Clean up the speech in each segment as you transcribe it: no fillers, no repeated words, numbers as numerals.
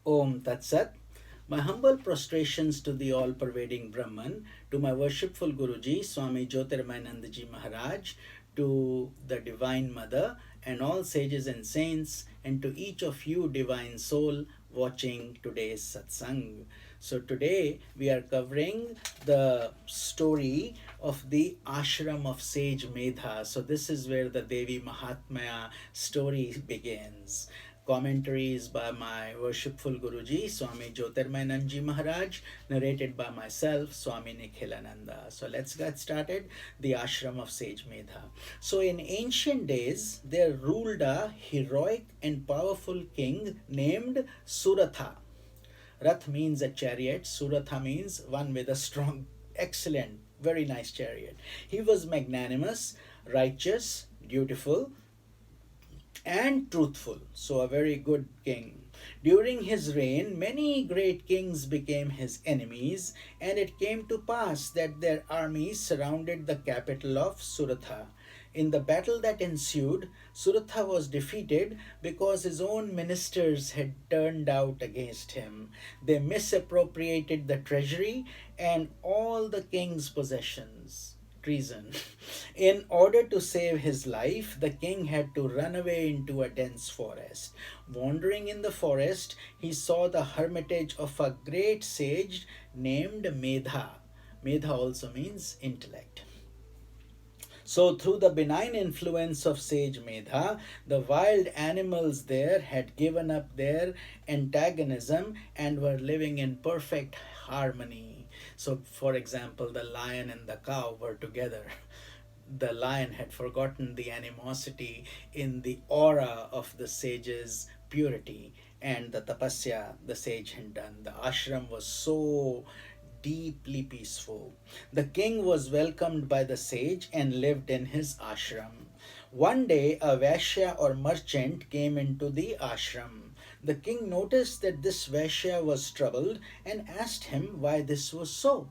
Om Tat Sat. My humble prostrations to the all-pervading Brahman, to my worshipful Guruji, Swami Jyotirmayanandaji Maharaj, to the Divine Mother, and all sages and saints, and to each of you, divine soul, watching today's satsang. So today we are covering the story of the ashram of sage Medha. So this is where the Devi Mahatmaya story begins. Commentaries by my worshipful Guruji, Swami Jyotirmayanandaji Maharaj, narrated by myself, Swami Nikhilananda. So let's get started. The ashram of sage Medha. So in ancient days, there ruled a heroic and powerful king named Suratha. Rath means a chariot, Suratha means one with a strong, excellent, very nice chariot. He was magnanimous, righteous, dutiful, and truthful. So, a very good king. During his reign, many great kings became his enemies, and it came to pass that their armies surrounded the capital of Suratha. In the battle that ensued, Suratha was defeated because his own ministers had turned out against him. They misappropriated the treasury and all the king's possessions. Treason. In order to save his life, the king had to run away into a dense forest. Wandering in the forest, he saw the hermitage of a great sage named Medha. Medha also means intellect. So, through the benign influence of sage Medha, the wild animals there had given up their antagonism and were living in perfect harmony. So, for example, the lion and the cow were together. The lion had forgotten the animosity in the aura of the sage's purity and the tapasya the sage had done. The ashram was so deeply peaceful. The king was welcomed by the sage and lived in his ashram. One day, a Vaishya or merchant came into the ashram. The king noticed that this Vaishya was troubled and asked him why this was so.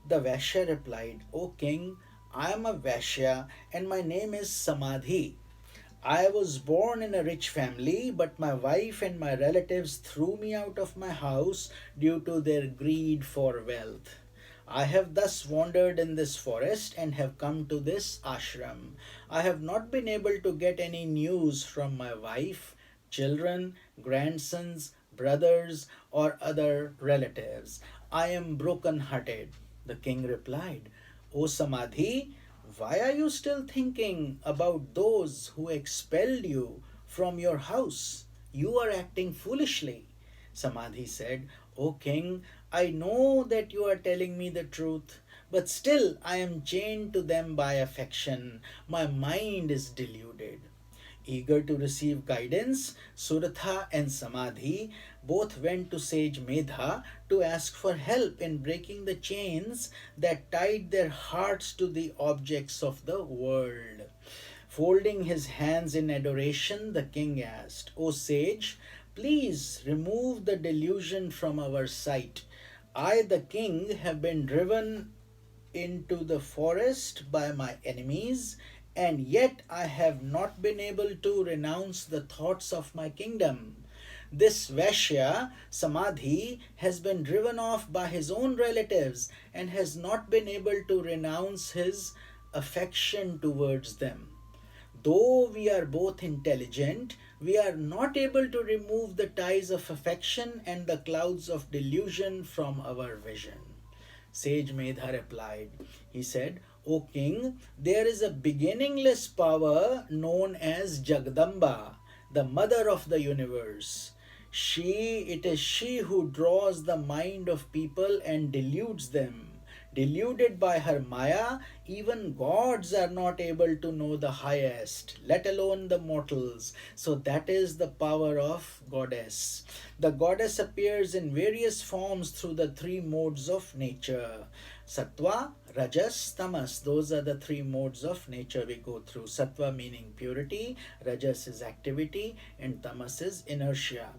The Vaishya replied, O king, I am a Vaishya and my name is Samadhi. I was born in a rich family, but my wife and my relatives threw me out of my house due to their greed for wealth. I have thus wandered in this forest and have come to this ashram. I have not been able to get any news from my wife, children, grandsons, brothers, or other relatives. I am broken hearted. The king replied, O Samadhi, why are you still thinking about those who expelled you from your house? You are acting foolishly. Samadhi said, O king, I know that you are telling me the truth, but still I am chained to them by affection. My mind is deluded. Eager to receive guidance, Suratha and Samadhi both went to sage Medha to ask for help in breaking the chains that tied their hearts to the objects of the world. Folding his hands in adoration, the king asked, O sage, please remove the delusion from our sight. I, the king, have been driven into the forest by my enemies, and yet I have not been able to renounce the thoughts of my kingdom. This Vaishya, Samadhi, has been driven off by his own relatives and has not been able to renounce his affection towards them. Though we are both intelligent, we are not able to remove the ties of affection and the clouds of delusion from our vision. Sage Medha replied, he said, O king, there is a beginningless power known as Jagdamba, the mother of the universe. It is she who draws the mind of people and deludes them. Deluded by her Maya, even gods are not able to know the highest, let alone the mortals. So that is the power of goddess. The goddess appears in various forms through the three modes of nature. Sattva, Rajas, Tamas. Those are the three modes of nature we go through. Sattva meaning purity, Rajas is activity, and Tamas is inertia.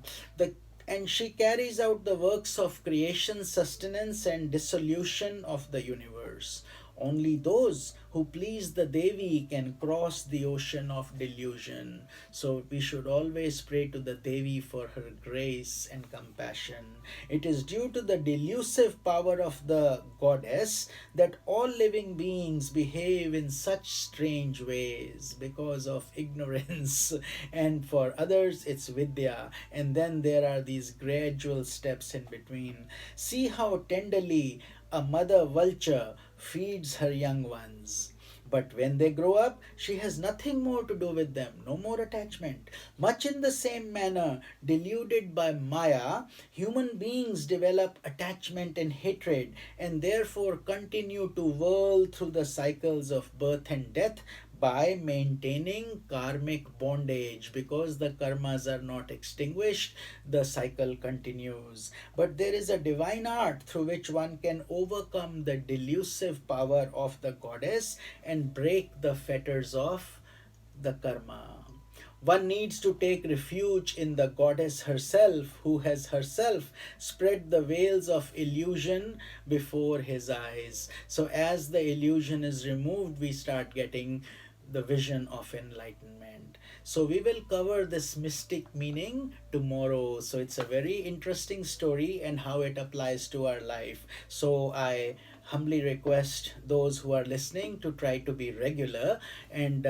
And she carries out the works of creation, sustenance, and dissolution of the universe. Only those who please the Devi can cross the ocean of delusion. So we should always pray to the Devi for her grace and compassion. It is due to the delusive power of the goddess that all living beings behave in such strange ways because of ignorance, and for others it's Vidya, and then there are these gradual steps in between. See how tenderly a mother vulture feeds her young ones. But when they grow up, she has nothing more to do with them, no more attachment. Much in the same manner, deluded by Maya, human beings develop attachment and hatred and therefore continue to whirl through the cycles of birth and death by maintaining karmic bondage. Because the karmas are not extinguished, the cycle continues. But there is a divine art through which one can overcome the delusive power of the goddess and break the fetters of the karma. One needs to take refuge in the goddess herself, who has herself spread the veils of illusion before his eyes. So, as the illusion is removed, we start getting the vision of enlightenment. So, we will cover this mystic meaning tomorrow. So, it's a very interesting story and how it applies to our life. So, I humbly request those who are listening to try to be regular, and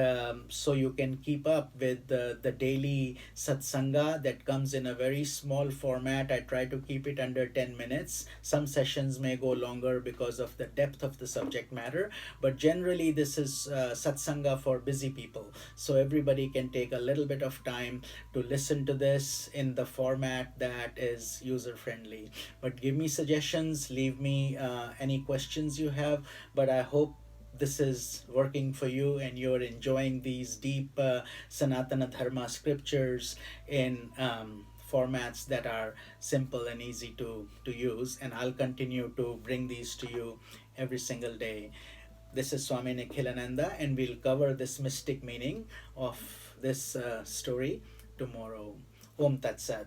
so you can keep up with the daily satsanga that comes in a very small format. I try to keep it under 10 minutes. Some sessions may go longer because of the depth of the subject matter, but generally this is satsanga for busy people, so everybody can take a little bit of time to listen to this in the format that is user friendly. But give me suggestions, leave me any questions you have. But I hope this is working for you and you're enjoying these deep Sanatana Dharma scriptures in formats that are simple and easy to use. And I'll continue to bring these to you every single day. This is Swami Nikhilananda, and we'll cover this mystic meaning of this story tomorrow. Om Tat Sat.